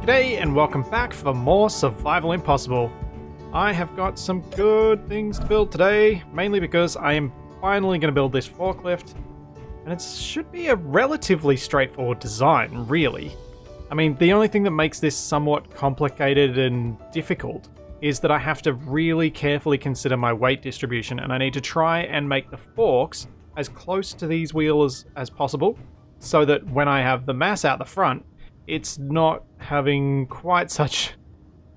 G'day and welcome back for more Survival Impossible. I have got some good things to build today, mainly because I am finally going to build this forklift, and it should be a relatively straightforward design, really. I mean, the only thing that makes this somewhat complicated and difficult is that I have to really carefully consider my weight distribution, and I need to try and make the forks as close to these wheels as possible, so that when I have the mass out the front, it's not having quite such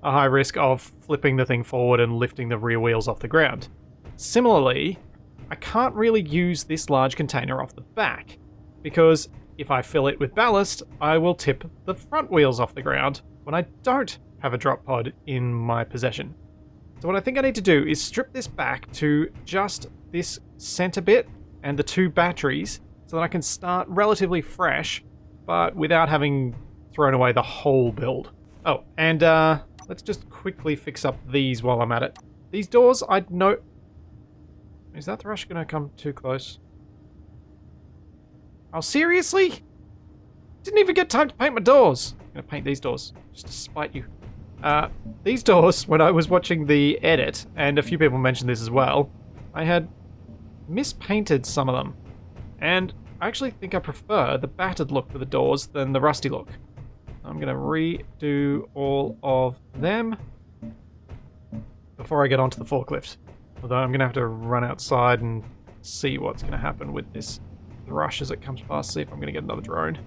a high risk of flipping the thing forward and lifting the rear wheels off the ground. Similarly, I can't really use this large container off the back, because if I fill it with ballast, I will tip the front wheels off the ground when I don't have a drop pod in my possession. So what I think I need to do is strip this back to just this center bit and the two batteries so that I can start relatively fresh, but without having thrown away the whole build. Oh, and let's just quickly fix up these while I'm at it. These doors, I'd note... Is that thrush gonna come too close? Oh, seriously? Didn't even get time to paint my doors. I'm gonna paint these doors, just to spite you. These doors, when I was watching the edit, and a few people mentioned this as well, I had mispainted some of them. And I actually think I prefer the battered look for the doors than the rusty look. I'm going to redo all of them before I get onto the forklift. Although I'm going to have to run outside and see what's going to happen with this thrush as it comes past, see if I'm going to get another drone.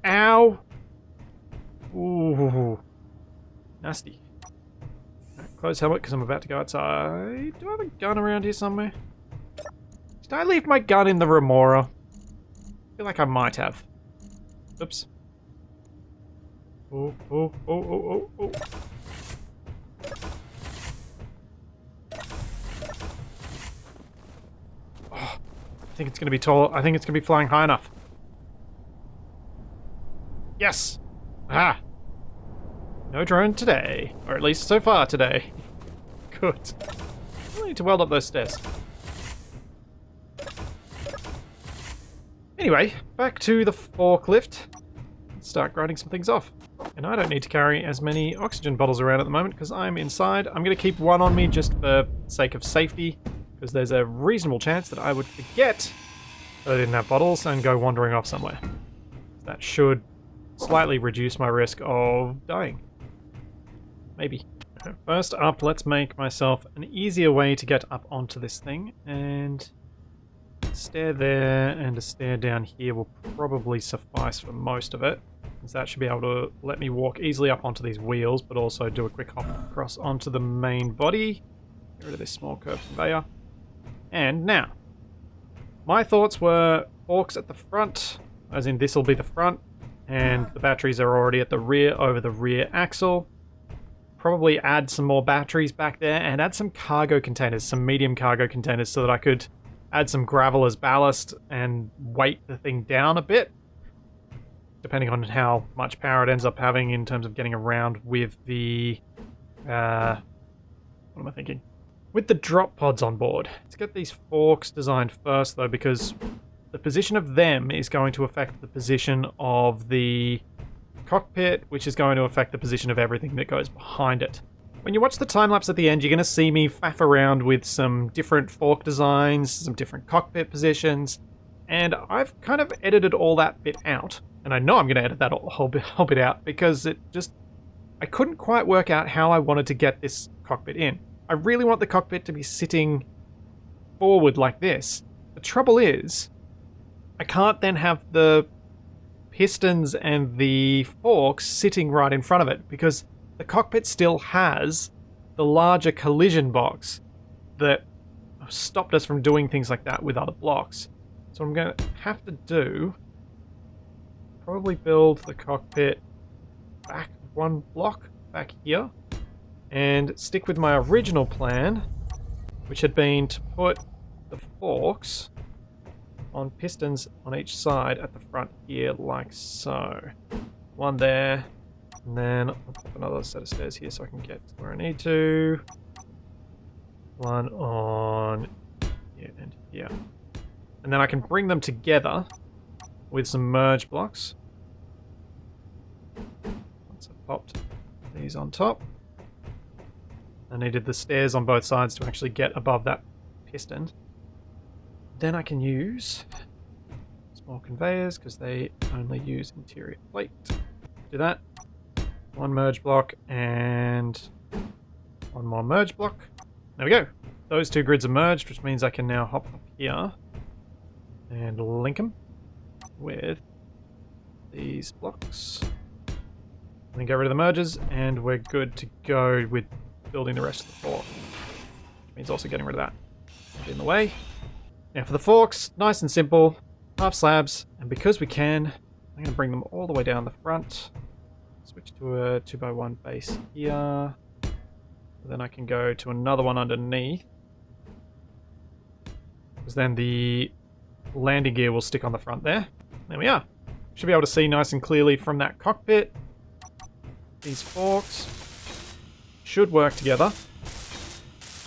Ow! Ooh. Nasty. Right, close helmet because I'm about to go outside. Do I have a gun around here somewhere? Did I leave my gun in the Remora? I feel like I might have. Oops. Oh. Oh, I think it's going to be tall. I think it's going to be flying high enough. Yes! Ah! No drone today. Or at least so far today. Good. I need to weld up those stairs. Anyway, back to the forklift. Let's start grinding some things off. And I don't need to carry as many oxygen bottles around at the moment because I'm inside. I'm going to keep one on me just for sake of safety, because there's a reasonable chance that I would forget that I didn't have bottles and go wandering off somewhere. That should slightly reduce my risk of dying. Maybe. First up, let's make myself an easier way to get up onto this thing, and a stair there and a stair down here will probably suffice for most of it, because that should be able to let me walk easily up onto these wheels, but also do a quick hop across onto the main body. Get rid of this small curved conveyor. And now, my thoughts were forks at the front, as in this will be the front, and the batteries are already at the rear over the rear axle. Probably add some more batteries back there and add some cargo containers, some medium cargo containers, so that I could add some gravel as ballast and weight the thing down a bit, depending on how much power it ends up having in terms of getting around with the... what am I thinking? With the drop pods on board. Let's get these forks designed first, though, because the position of them is going to affect the position of the cockpit, which is going to affect the position of everything that goes behind it. When you watch the time-lapse at the end, you're going to see me faff around with some different fork designs, some different cockpit positions, and I've kind of edited all that bit out. And I know I'm going to edit that whole bit out, because I couldn't quite work out how I wanted to get this cockpit in. I really want the cockpit to be sitting forward like this. The trouble is, I can't then have the pistons and the forks sitting right in front of it, because the cockpit still has the larger collision box that stopped us from doing things like that with other blocks. So I'm going to have to do... probably build the cockpit back one block, back here, and stick with my original plan, which had been to put the forks on pistons on each side at the front here, like so. One there, and then I'll put another set of stairs here so I can get to where I need to. One on here and here. And then I can bring them together with some merge blocks. popped these on top. I needed the stairs on both sides to actually get above that piston. Then I can use small conveyors because they only use interior plate. Do that. One merge block and one more merge block. There we go. Those two grids are merged, which means I can now hop up here and link them with these blocks. Then get rid of the merges, and we're good to go with building the rest of the fork. Which means also getting rid of that. In the way. Now for the forks, nice and simple. Half slabs, and because we can, I'm going to bring them all the way down the front. Switch to a 2x1 base here. Then I can go to another one underneath. Because then the landing gear will stick on the front there. There we are. Should be able to see nice and clearly from that cockpit. These forks should work together.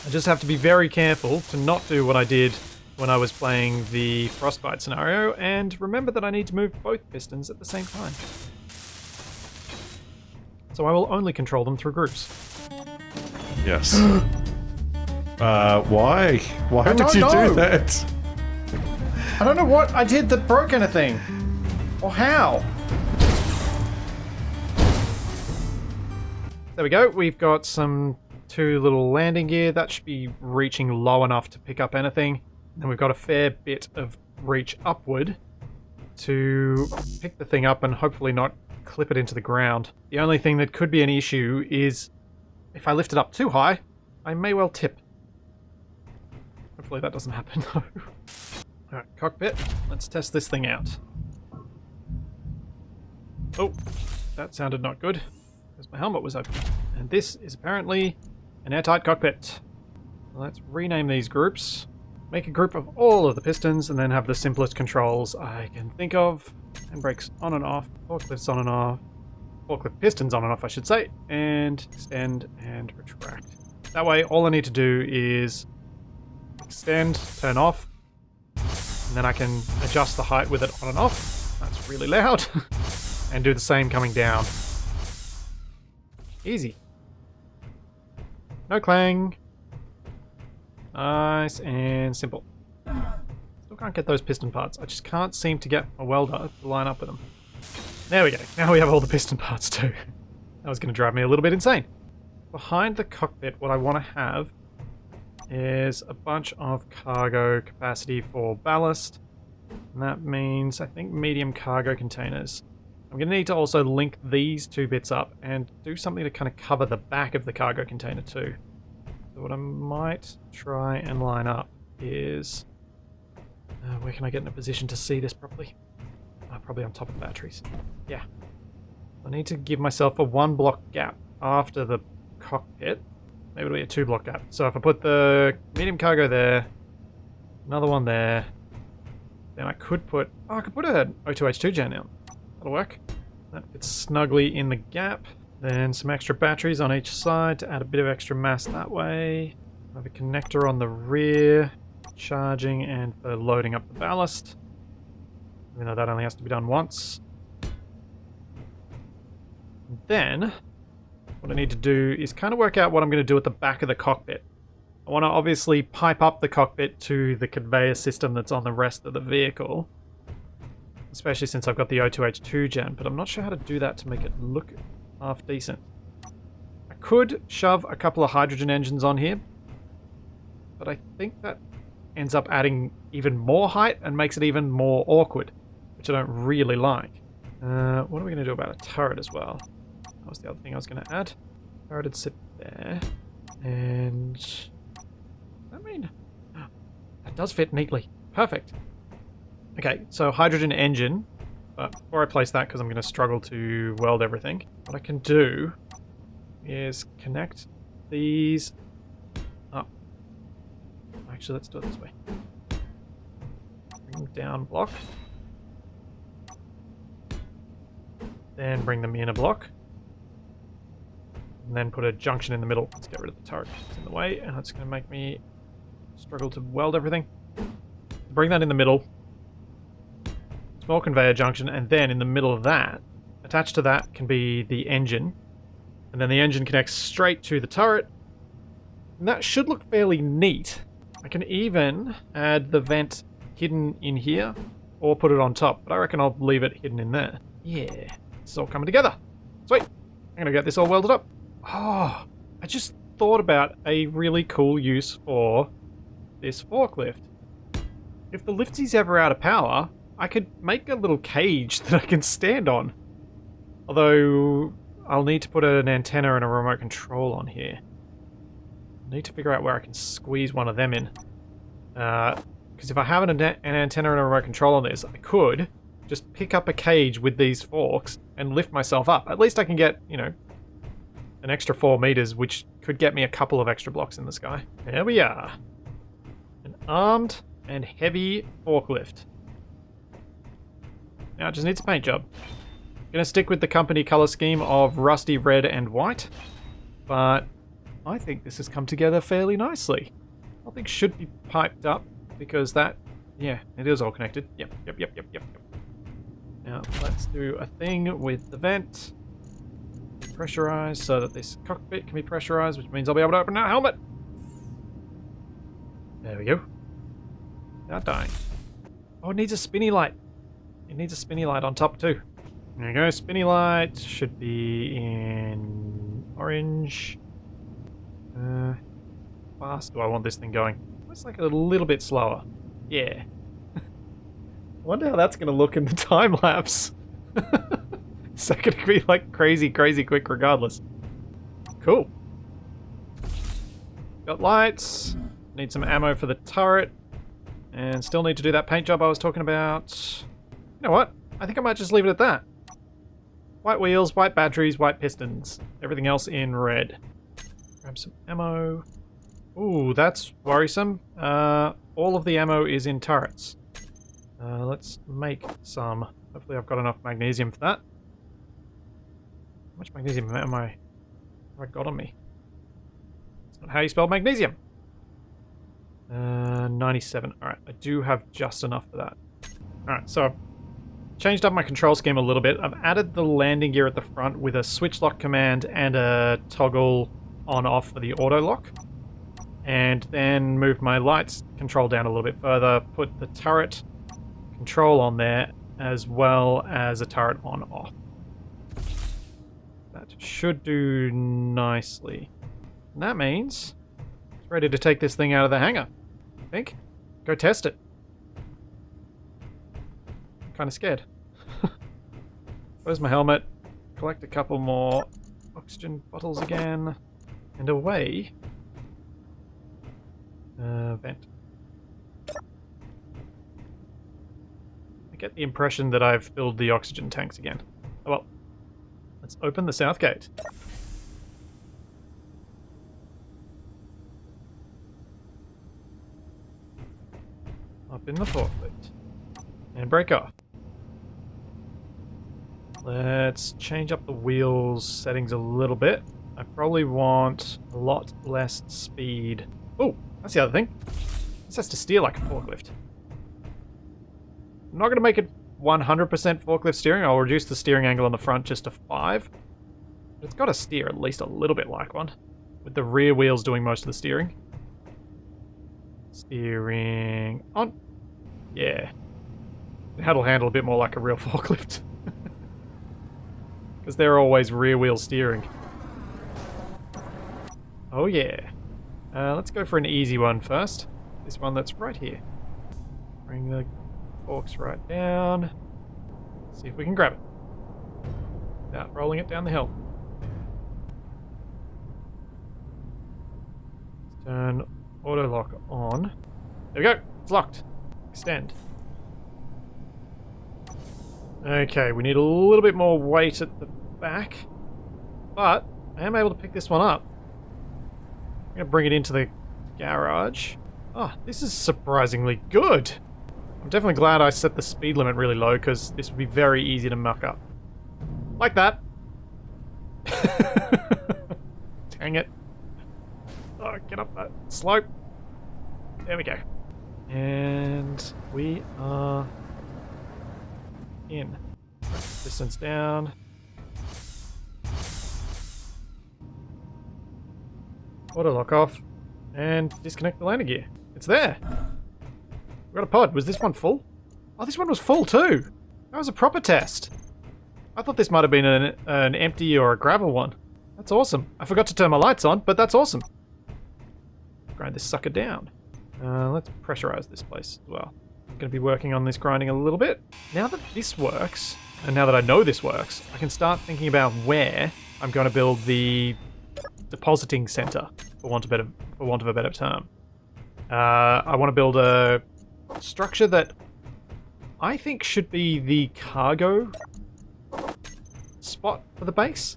I just have to be very careful to not do what I did when I was playing the Frostbite scenario, and remember that I need to move both pistons at the same time. So I will only control them through groups. Yes. Why? Why would you do that? I don't know what I did that broke anything. Or how. There we go. We've got some 2 little landing gear. That should be reaching low enough to pick up anything. And we've got a fair bit of reach upward to pick the thing up and hopefully not clip it into the ground. The only thing that could be an issue is if I lift it up too high, I may well tip. Hopefully that doesn't happen though. Alright, cockpit. Let's test this thing out. Oh, that sounded not good, because my helmet was open. And this is apparently an airtight cockpit. Let's rename these groups. Make a group of all of the pistons, and then have the simplest controls I can think of. Handbrakes on and off, forklifts on and off. Forklift pistons on and off, I should say. And extend and retract. That way, all I need to do is extend, turn off, and then I can adjust the height with it on and off. That's really loud. And do the same coming down. Easy. No clang. Nice and simple. Still can't get those piston parts. I just can't seem to get a welder to line up with them. There we go. Now we have all the piston parts too. That was going to drive me a little bit insane. Behind the cockpit, what I want to have is a bunch of cargo capacity for ballast. And that means, I think, medium cargo containers. I'm going to need to also link these 2 bits up and do something to kind of cover the back of the cargo container too. So what I might try and line up is... where can I get in a position to see this properly? Probably on top of batteries. Yeah. I need to give myself a 1 block gap after the cockpit. Maybe it'll be a 2 block gap. So if I put the medium cargo there, another one there, then I could put... Oh, I could put an O2H2 gen in. That'll work. That fits snugly in the gap. Then some extra batteries on each side to add a bit of extra mass that way. I have a connector on the rear, charging and for loading up the ballast. Even though that only has to be done once. Then, what I need to do is kind of work out what I'm going to do at the back of the cockpit. I want to obviously pipe up the cockpit to the conveyor system that's on the rest of the vehicle. Especially since I've got the O2H2 gen, but I'm not sure how to do that to make it look half decent. I could shove a couple of hydrogen engines on here, but I think that ends up adding even more height and makes it even more awkward, which I don't really like. What are we going to do about a turret as well? That was the other thing I was going to add. Turret would sit there, and I mean, that does fit neatly. Perfect. Okay, so hydrogen engine, but before I place that, because I'm going to struggle to weld everything, what I can do is connect these up. Actually, let's do it this way. Bring them down block. Then bring them in a block. And then put a junction in the middle. Let's get rid of the turret. It's in the way, and that's going to make me struggle to weld everything. Bring that in the middle. Small conveyor junction, and then in the middle of that, attached to that can be the engine, And then the engine connects straight to the turret. And that should look fairly neat. I can even add the vent hidden in here or put it on top, but I reckon I'll leave it hidden in there. Yeah, it's all coming together. Sweet. I'm going to get this all welded up. Oh, I just thought about a really cool use for this forklift. If the Liftsy's ever out of power, I could make a little cage that I can stand on. Although, I'll need to put an antenna and a remote control on here. I need to figure out where I can squeeze one of them in. Because if I have an antenna and a remote control on this, I could just pick up a cage with these forks and lift myself up. At least I can get, you know, an extra 4 meters, which could get me a couple of extra blocks in the sky. There we are. An armed and heavy forklift. Now it just needs a paint job. Gonna stick with the company color scheme of rusty red and white, but I think this has come together fairly nicely. I think should be piped up because that, yeah, it is all connected. Yep. Now let's do a thing with the vent. Pressurize so that this cockpit can be pressurized, which means I'll be able to open that helmet. There we go. Not dying. Oh, it needs a spinny light. It needs a spinny light on top too. There you go. Spinny light should be in orange. Fast do I want this thing going? It's like a little bit slower. Yeah. Wonder how that's going to look in the time lapse. Is that going to be like crazy quick regardless? Cool. Got lights. Need some ammo for the turret. And still need to do that paint job I was talking about. You know what? I think I might just leave it at that. White wheels, white batteries, white pistons. Everything else in red. Grab some ammo. Ooh, that's worrisome. All of the ammo is in turrets. Let's make some. Hopefully I've got enough magnesium for that. How much magnesium have I got on me? That's not how you spell magnesium. 97. Alright, I do have just enough for that. Alright, so I've changed up my control scheme a little bit. I've added the landing gear at the front with a switch lock command and a toggle on-off for the auto lock. And then moved my lights control down a little bit further, put the turret control on there, as well as a turret on-off. That should do nicely. And that means it's ready to take this thing out of the hangar. I think. Go test it. I'm kind of scared. Where's my helmet? Collect a couple more oxygen bottles again. And away. Vent. I get the impression that I've filled the oxygen tanks again. Oh well. Let's open the south gate. Up in the forklift. And break off. Let's change up the wheels settings a little bit. I probably want a lot less speed. Oh, that's the other thing. This has to steer like a forklift. I'm not going to make it 100% forklift steering. I'll reduce the steering angle on the front just to 5. But it's got to steer at least a little bit like one, with the rear wheels doing most of the steering. Steering on. Yeah. That'll handle a bit more like a real forklift. Because they're always rear wheel steering. Oh yeah. Let's go for an easy one first. This one that's right here. Bring the forks right down. See if we can grab it. Without rolling it down the hill. Let's turn auto lock on. There we go. It's locked. Extend. Okay, we need a little bit more weight at the back. But I am able to pick this one up. I'm going to bring it into the garage. Oh, this is surprisingly good. I'm definitely glad I set the speed limit really low because this would be very easy to muck up. Like that. Dang it. Oh, get up that slope. There we go. And we are in. Distance down. Auto lock off. And disconnect the landing gear. It's there. We got a pod. Was this one full? Oh, this one was full too. That was a proper test. I thought this might have been an empty or a gravel one. That's awesome. I forgot to turn my lights on, but that's awesome. Grind this sucker down. Let's pressurize this place as well. I'm going to be working on this grinding a little bit. Now that this works, and now that I know this works, I can start thinking about where I'm going to build the depositing center, for want of a better term. I want to build a structure that I think should be the cargo spot for the base,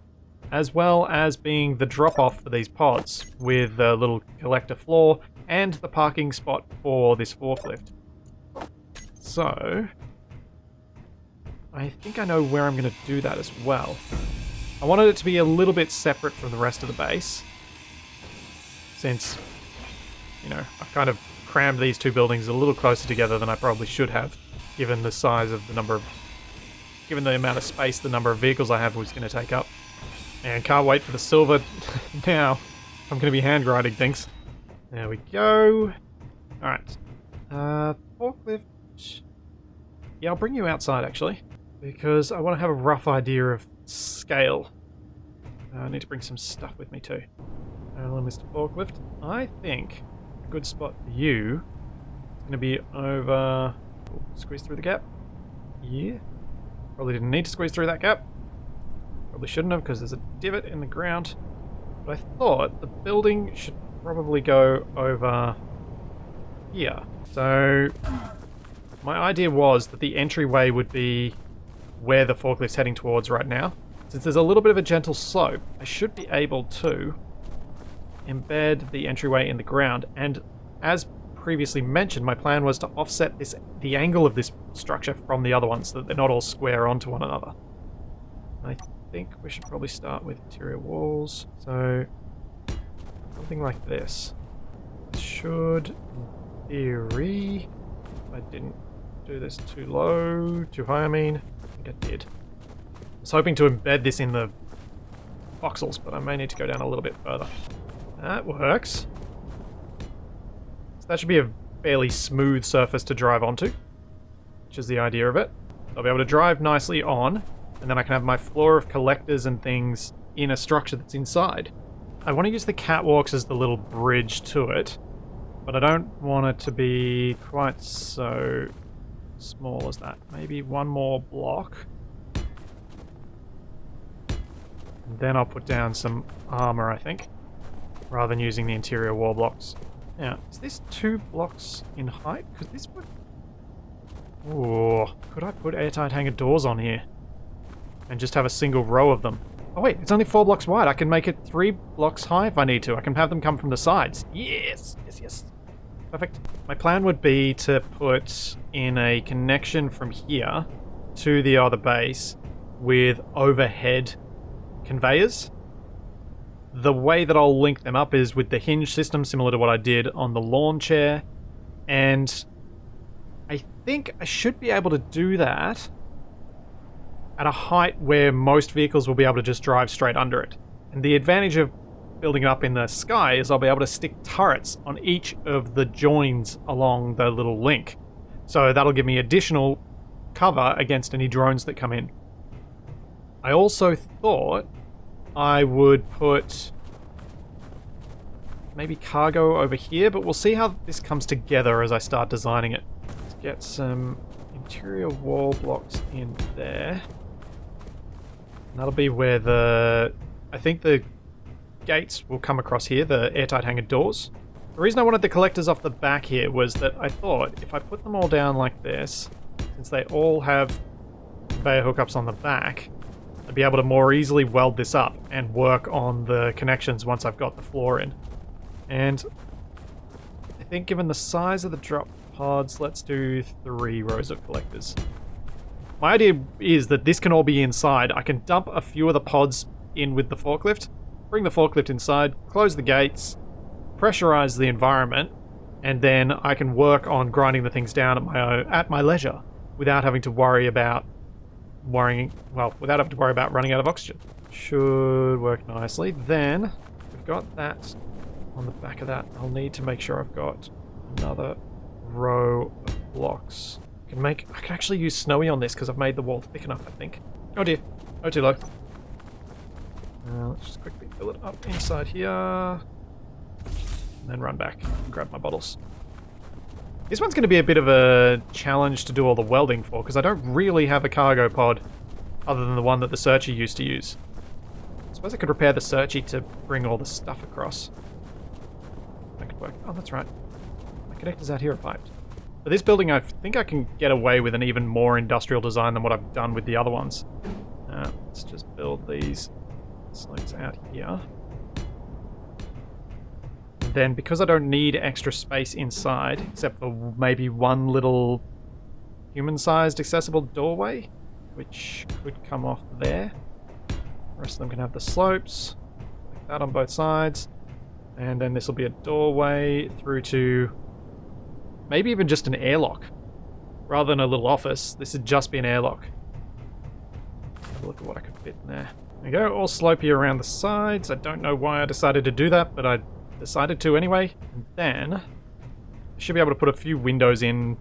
as well as being the drop-off for these pods with a little collector floor and the parking spot for this forklift. So, I think I know where I'm going to do that as well. I wanted it to be a little bit separate from the rest of the base, since, you know, I've kind of crammed these two buildings a little closer together than I probably should have, given the size of the number of, given the amount of space the number of vehicles I have was going to take up. And can't wait for the silver now. I'm going to be hand grinding things. There we go. Alright. Forklift. Yeah, I'll bring you outside actually, because I want to have a rough idea of scale. I need to bring some stuff with me too. Hello, Mr. Forklift. I think a good spot for you is going to be over... Oh, squeeze through the gap. Yeah. Probably didn't need to squeeze through that gap. Probably shouldn't have, because there's a divot in the ground. But I thought the building should probably go over here. So my idea was that the entryway would be where the forklift's heading towards right now. Since there's a little bit of a gentle slope, I should be able to embed the entryway in the ground. And as previously mentioned, my plan was to offset the angle of this structure from the other ones so that they're not all square onto one another. I think we should probably start with interior walls. So something like this. Should, in theory, if I didn't do this too low, too high, I mean, I think I did. I was hoping to embed this in the voxels, but I may need to go down a little bit further. That works. So that should be a fairly smooth surface to drive onto, which is the idea of it. I'll be able to drive nicely on, and then I can have my floor of collectors and things in a structure that's inside. I want to use the catwalks as the little bridge to it, but I don't want it to be quite so small as that. Maybe one more block. And then I'll put down some armor, I think, rather than using the interior wall blocks. Now, is this 2 blocks in height? Because this would... Ooh, could I put airtight hangar doors on here? And just have a single row of them? Oh wait, it's only 4 blocks wide. I can make it 3 blocks high if I need to. I can have them come from the sides. Yes! Yes, yes. Perfect. My plan would be to put in a connection from here to the other base with overhead conveyors. The way that I'll link them up is with the hinge system, similar to what I did on the lawn chair. And I think I should be able to do that at a height where most vehicles will be able to just drive straight under it. And the advantage of building it up in the sky is I'll be able to stick turrets on each of the joins along the little link. So that'll give me additional cover against any drones that come in. I also thought I would put maybe cargo over here, but we'll see how this comes together as I start designing it. Let's get some interior wall blocks in there. And that'll be where I think the gates will come across here, the airtight hangar doors. The reason I wanted the collectors off the back here was that I thought if I put them all down like this, since they all have conveyor hookups on the back, I'd be able to more easily weld this up and work on the connections once I've got the floor in. And I think given the size of the drop pods, let's do 3 rows of collectors. My idea is that this can all be inside. I can dump a few of the pods in with the forklift, bring the forklift inside, close the gates, pressurize the environment, and then I can work on grinding the things down at my leisure without having to worry about running out of oxygen. Should work nicely. Then we've got that on the back of that, I'll need to make sure I've got another row of blocks. I can actually use Snowy on this because I've made the wall thick enough, I think. Oh dear. Oh, too low. Let's just quickly fill it up inside here. And then run back and grab my bottles. This one's going to be a bit of a challenge to do all the welding for because I don't really have a cargo pod other than the one that the Searchy used to use. I suppose I could repair the Searchy to bring all the stuff across. That could work. Oh, that's right. My connectors out here are piped. For this building, I think I can get away with an even more industrial design than what I've done with the other ones. Let's just build these slopes out here. And then, because I don't need extra space inside, except for maybe one little human-sized accessible doorway, which could come off there. The rest of them can have the slopes, like that on both sides. And then this will be a doorway through to maybe even just an airlock. Rather than a little office, this would just be an airlock. Have a look at what I could fit in there. There we go, all slopey around the sides. I don't know why I decided to do that, but I decided to anyway. And then I should be able to put a few windows in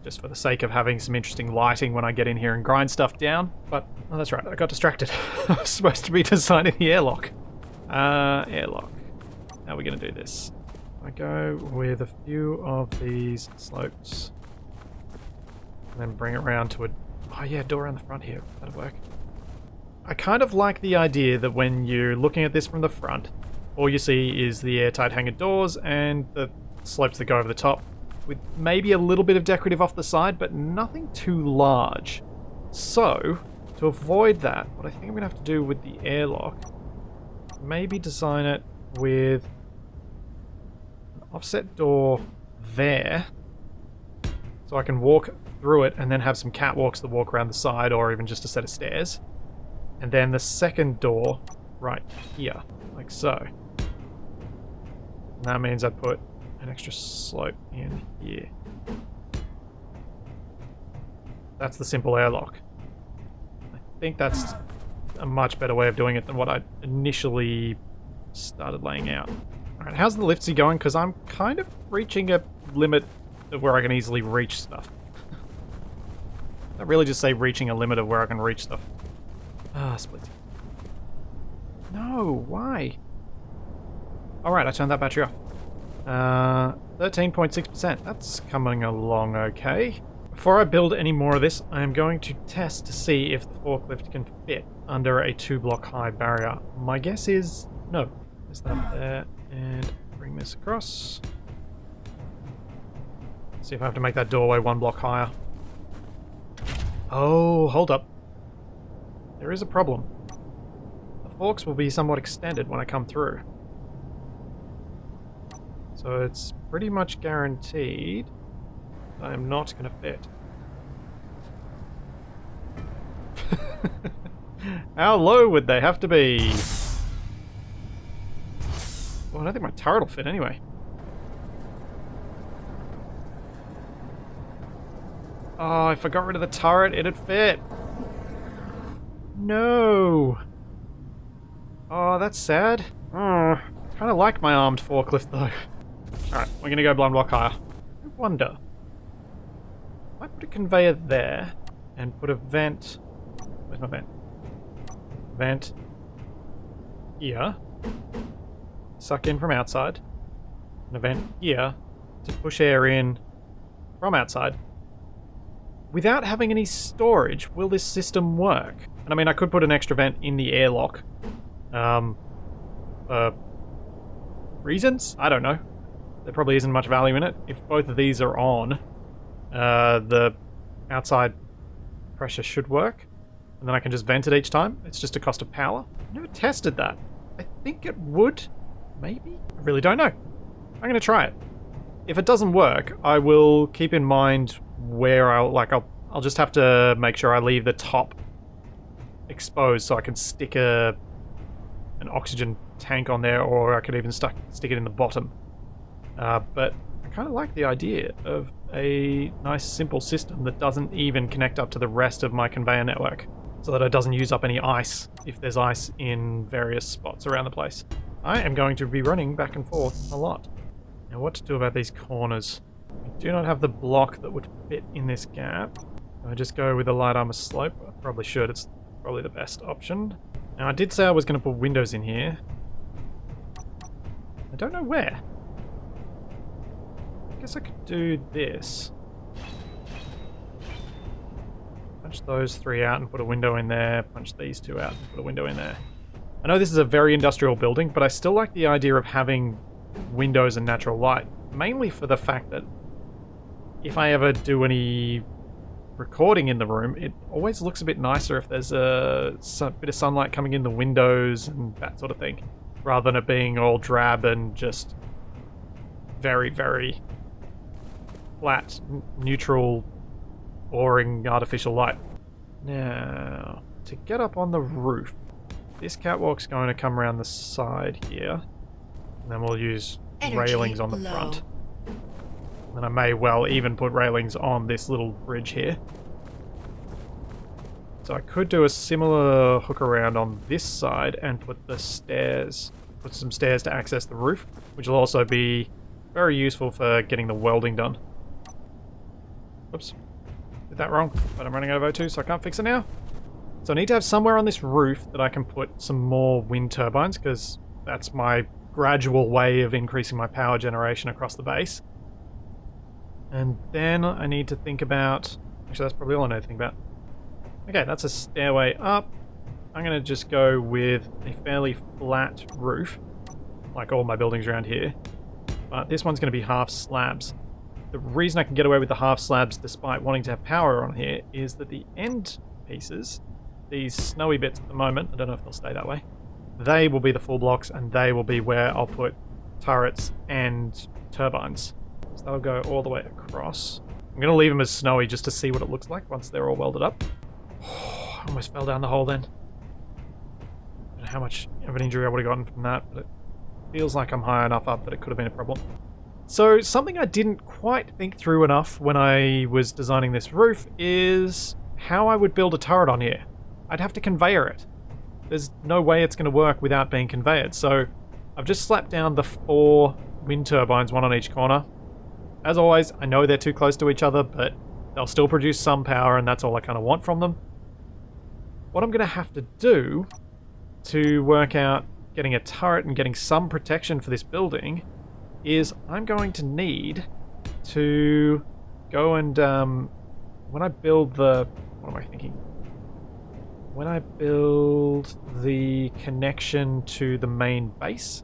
just for the sake of having some interesting lighting when I get in here and grind stuff down. But, oh, that's right, I got distracted. I was supposed to be designing the airlock. Airlock. How are we going to do this? I go with a few of these slopes. And then bring it around to a... Oh yeah, door around the front here. That'll work. I kind of like the idea that when you're looking at this from the front, all you see is the airtight hangar doors and the slopes that go over the top, with maybe a little bit of decorative off the side, but nothing too large. So, to avoid that, what I think I'm going to have to do with the airlock, maybe design it with an offset door there, so I can walk through it and then have some catwalks that walk around the side, or even just a set of stairs. And then the second door right here, like so. And that means I put an extra slope in here. That's the simple airlock. I think that's a much better way of doing it than what I initially started laying out. Alright, how's the liftsy going? Because I'm kind of reaching a limit of where I can easily reach stuff. I really just say reaching a limit of where I can reach stuff. Ah, Splitsie. No, why? Alright, I turned that battery off. 13.6%. That's coming along okay. Before I build any more of this, I am going to test to see if the forklift can fit under a 2-block high barrier. My guess is no. There's that there, and bring this across. See if I have to make that doorway 1 block higher. Oh, hold up. There is a problem. The forks will be somewhat extended when I come through. So it's pretty much guaranteed I am not going to fit. How low would they have to be? Well, I don't think my turret will fit anyway. Oh, if I got rid of the turret, it'd fit. No. Oh, that's sad. Oh, kind of like my armed forklift though. Alright, we're going to go 1 block higher. I wonder. I put a conveyor there and put a vent. Where's my vent? Vent here. Suck in from outside. And a vent here to push air in from outside. Without having any storage, will this system work? And I mean, I could put an extra vent in the airlock. Reasons? I don't know. There probably isn't much value in it. If both of these are on, the outside pressure should work. And then I can just vent it each time. It's just a cost of power. I've never tested that. I think it would. Maybe? I really don't know. I'm going to try it. If it doesn't work, I will keep in mind where I'll just have to make sure I leave the top exposed so I can stick an oxygen tank on there, or I could even stick it in the bottom. But I kind of like the idea of a nice simple system that doesn't even connect up to the rest of my conveyor network, so that it doesn't use up any ice if there's ice in various spots around the place. I am going to be running back and forth a lot. Now what to do about these corners? I do not have the block that would fit in this gap. I just go with a light armor slope. I probably should. It's probably the best option. Now I did say I was going to put windows in here. I don't know where. I guess I could do this. Punch those 3 out and put a window in there. Punch these 2 out and put a window in there. I know this is a very industrial building, but I still like the idea of having windows and natural light. Mainly for the fact that if I ever do any recording in the room, it always looks a bit nicer if there's a bit of sunlight coming in the windows and that sort of thing. Rather than it being all drab and just very, very flat, neutral, boring, artificial light. Now, to get up on the roof, this catwalk's going to come around the side here. And then we'll use railings on the front. And then I may well even put railings on this little bridge here. So I could do a similar hook around on this side and put the stairs, put some stairs to access the roof, which will also be very useful for getting the welding done. Whoops. Did that wrong, but I'm running out of O2, so I can't fix it now. So I need to have somewhere on this roof that I can put some more wind turbines, because that's my gradual way of increasing my power generation across the base. And then I need to think about... Actually, that's probably all I need to think about. Okay, that's a stairway up. I'm going to just go with a fairly flat roof, like all my buildings around here. But this one's going to be half slabs. The reason I can get away with the half slabs despite wanting to have power on here is that the end pieces, these snowy bits at the moment, I don't know if they'll stay that way, they will be the full blocks and they will be where I'll put turrets and turbines. So that'll go all the way across. I'm going to leave them as snowy just to see what it looks like once they're all welded up. I almost fell down the hole then. I don't know how much of an injury I would have gotten from that, but it feels like I'm high enough up that it could have been a problem. So something I didn't quite think through enough when I was designing this roof is how I would build a turret on here. I'd have to conveyor it. There's no way it's going to work without being conveyed, so I've just slapped down the 4 wind turbines, one on each corner. As always, I know they're too close to each other, but they'll still produce some power, and that's all I kind of want from them. What I'm going to have to do to work out getting a turret and getting some protection for this building is I'm going to need to go and, when I build the... What am I thinking? When I build the connection to the main base,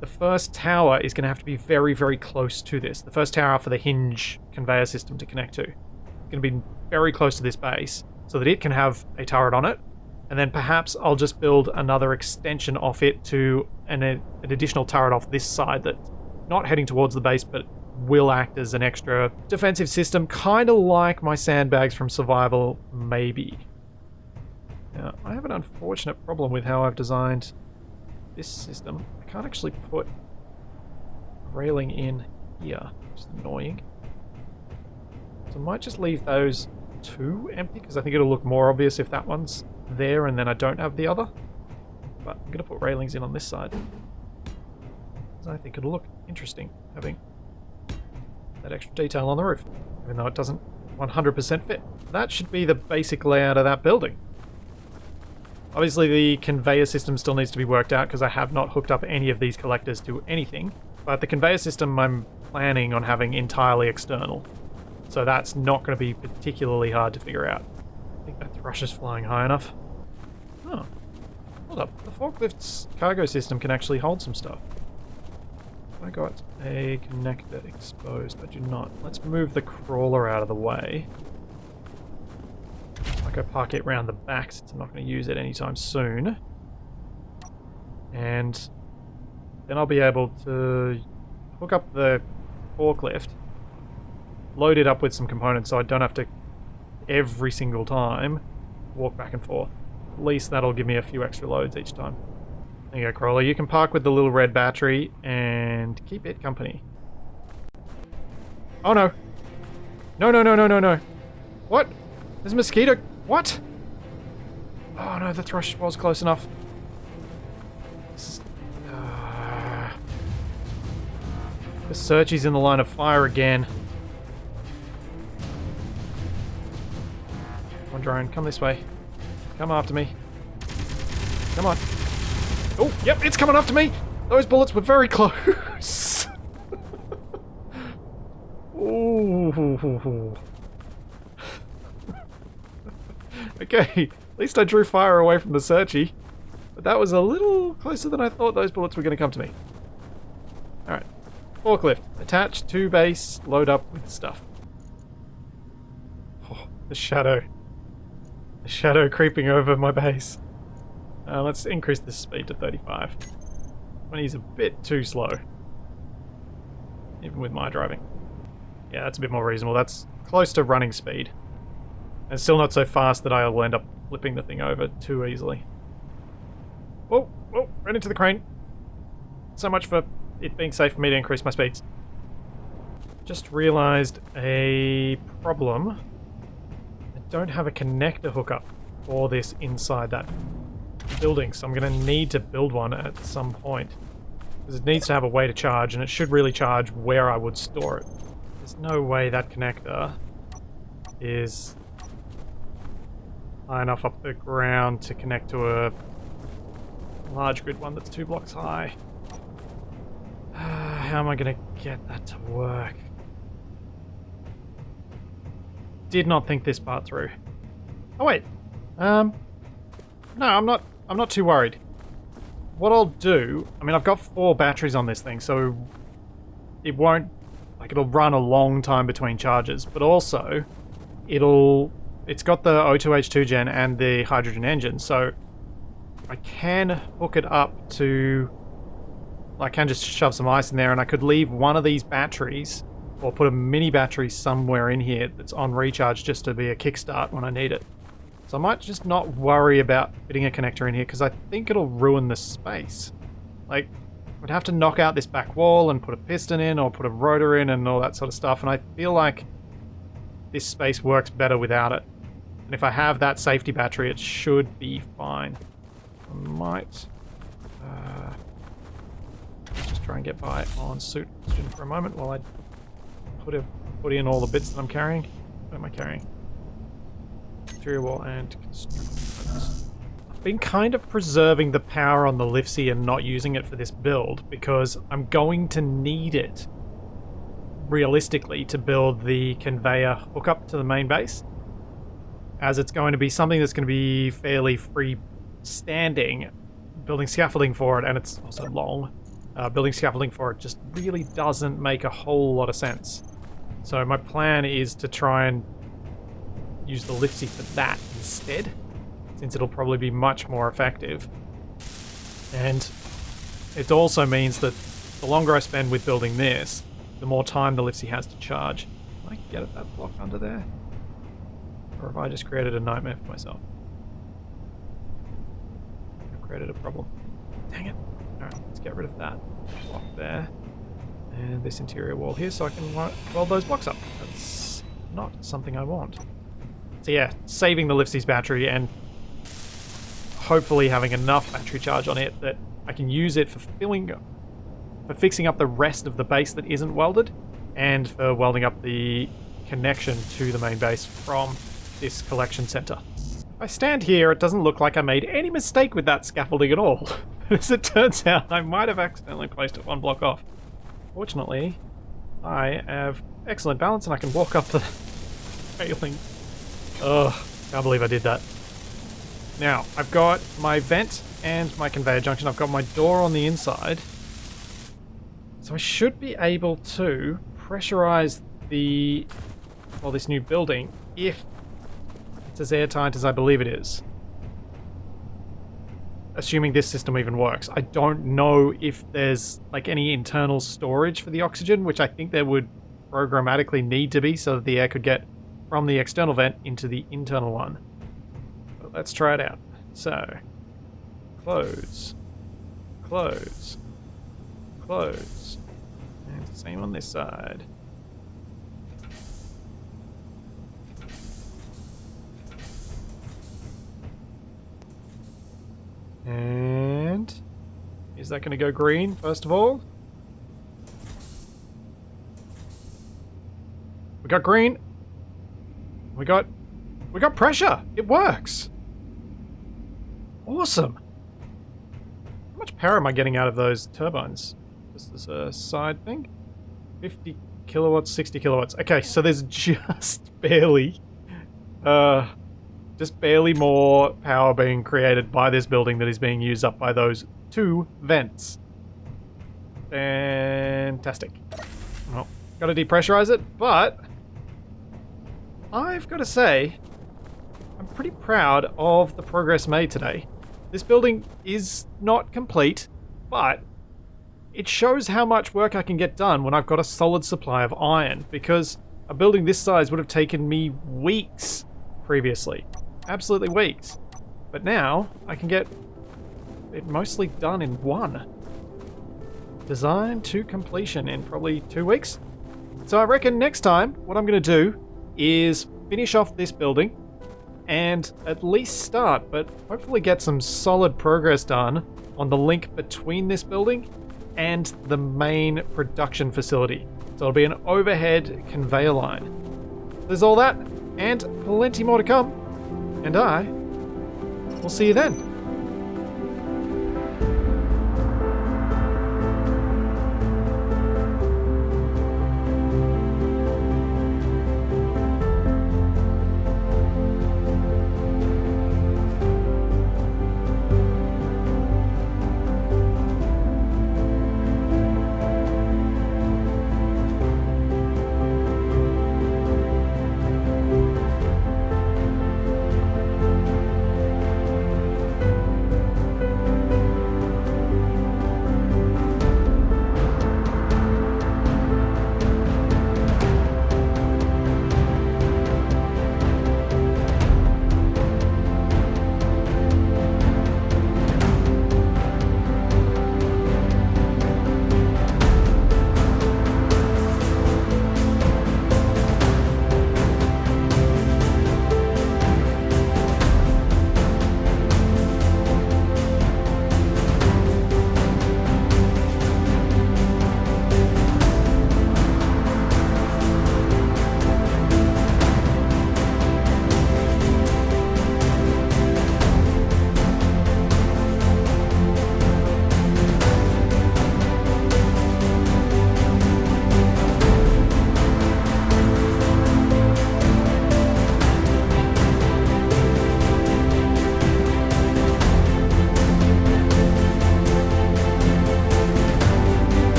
the first tower is going to have to be very, very close to this. The first tower for the hinge conveyor system to connect to. It's going to be very close to this base so that it can have a turret on it. And then perhaps I'll just build another extension off it to an additional turret off this side that's not heading towards the base, but will act as an extra defensive system, kind of like my sandbags from Survival, maybe. Now, I have an unfortunate problem with how I've designed this system. I can't actually put a railing in here, which is annoying. So I might just leave those 2 empty, because I think it'll look more obvious if that one's there and then I don't have the other. But I'm going to put railings in on this side, because I think it'll look interesting having that extra detail on the roof, even though it doesn't 100% fit. That should be the basic layout of that building. Obviously the conveyor system still needs to be worked out because I have not hooked up any of these collectors to anything, but the conveyor system I'm planning on having entirely external. So that's not going to be particularly hard to figure out. I think that thrush is flying high enough. Oh, hold up. The forklift's cargo system can actually hold some stuff. I got a connector exposed. I do not. Let's move the crawler out of the way. I'll go park it round the back since I'm not going to use it anytime soon. And then I'll be able to hook up the forklift, load it up with some components so I don't have to every single time walk back and forth. At least that'll give me a few extra loads each time. There you go, crawler. You can park with the little red battery and keep it company. Oh no. No, no, no, no, no, no. What? There's a mosquito. What? Oh no, the thrush was close enough. This is... The Splitsie's in the line of fire again. Come on, drone, come this way. Come after me. Come on. Oh, yep, it's coming after me! Those bullets were very close. Ooh. Okay, at least I drew fire away from the Splitsie. But that was a little closer than I thought those bullets were going to come to me. Alright. Forklift. Attach to base. Load up with stuff. Oh, the shadow. The shadow creeping over my base. Let's increase this speed to 35. 20 is a bit too slow. Even with my driving. Yeah, that's a bit more reasonable. That's close to running speed. And still not so fast that I'll end up flipping the thing over too easily. Oh, oh, ran into the crane. So much for it being safe for me to increase my speeds. Just realized a problem. I don't have a connector hookup for this inside that building, so I'm going to need to build one at some point. Because it needs to have a way to charge, and it should really charge where I would store it. There's no way that connector is high enough up the ground to connect to a large grid one that's 2 blocks high. How am I going to get that to work? Did not think this part through. Oh wait. No, I'm not too worried. What I'll do, I mean, I've got 4 batteries on this thing, so it won't, like, it'll run a long time between charges, but also it's got the O2H2 gen and the hydrogen engine, so I can hook it up to, I can just shove some ice in there, and I could leave one of these batteries, or put a mini battery somewhere in here that's on recharge just to be a kickstart when I need it. So I might just not worry about fitting a connector in here, because I think it'll ruin the space. Like, I'd have to knock out this back wall and put a piston in, or put a rotor in, and all that sort of stuff, and I feel like this space works better without it. And if I have that safety battery, it should be fine. I might just try and get by on suit oxygen for a moment while I put in all the bits that I'm carrying. What am I carrying? Interior wall and construction. I've been kind of preserving the power on the Splitsie and not using it for this build because I'm going to need it realistically to build the conveyor hookup to the main base, as it's going to be something that's going to be fairly freestanding. Building scaffolding for it, and it's also long, building scaffolding for it just really doesn't make a whole lot of sense. So my plan is to try and use the Splitsie for that instead, since it'll probably be much more effective. And it also means that the longer I spend with building this, the more time the Splitsie has to charge. Can I get at that block under there? Or have I just created a nightmare for myself? I've created a problem. Dang it. Alright, let's get rid of that block there. And this interior wall here so I can weld those blocks up. That's not something I want. So yeah, saving the Splitsie's battery and hopefully having enough battery charge on it that I can use it for fixing up the rest of the base that isn't welded, and for welding up the connection to the main base from this collection center. If I stand here, it doesn't look like I made any mistake with that scaffolding at all. As it turns out, I might have accidentally placed it 1 block off. Fortunately, I have excellent balance and I can walk up the railing. Ugh, can't believe I did that. Now, I've got my vent and my conveyor junction. I've got my door on the inside. So I should be able to pressurize this new building if it's as airtight as I believe it is. Assuming this system even works. I don't know if there's like any internal storage for the oxygen, which I think there would programmatically need to be so that the air could get from the external vent into the internal one. But let's try it out. So, close, close, close. And same on this side. And is that going to go green first of all? We got green. We got pressure. It works. Awesome. How much power am I getting out of those turbines? Just as a side thing. 50 kilowatts, 60 kilowatts. Okay, so there's just barely more power being created by this building that is being used up by those 2 vents. Fantastic. Well, gotta depressurize it, but I've got to say, I'm pretty proud of the progress made today. This building is not complete, but it shows how much work I can get done when I've got a solid supply of iron, because a building this size would have taken me weeks previously. Absolutely weeks. But now, I can get it mostly done in 1. Design to completion in probably 2 weeks. So I reckon next time, what I'm going to do is finish off this building and at least start, but hopefully get some solid progress done on the link between this building and the main production facility. So it'll be an overhead conveyor line. There's all that and plenty more to come, and I will see you then.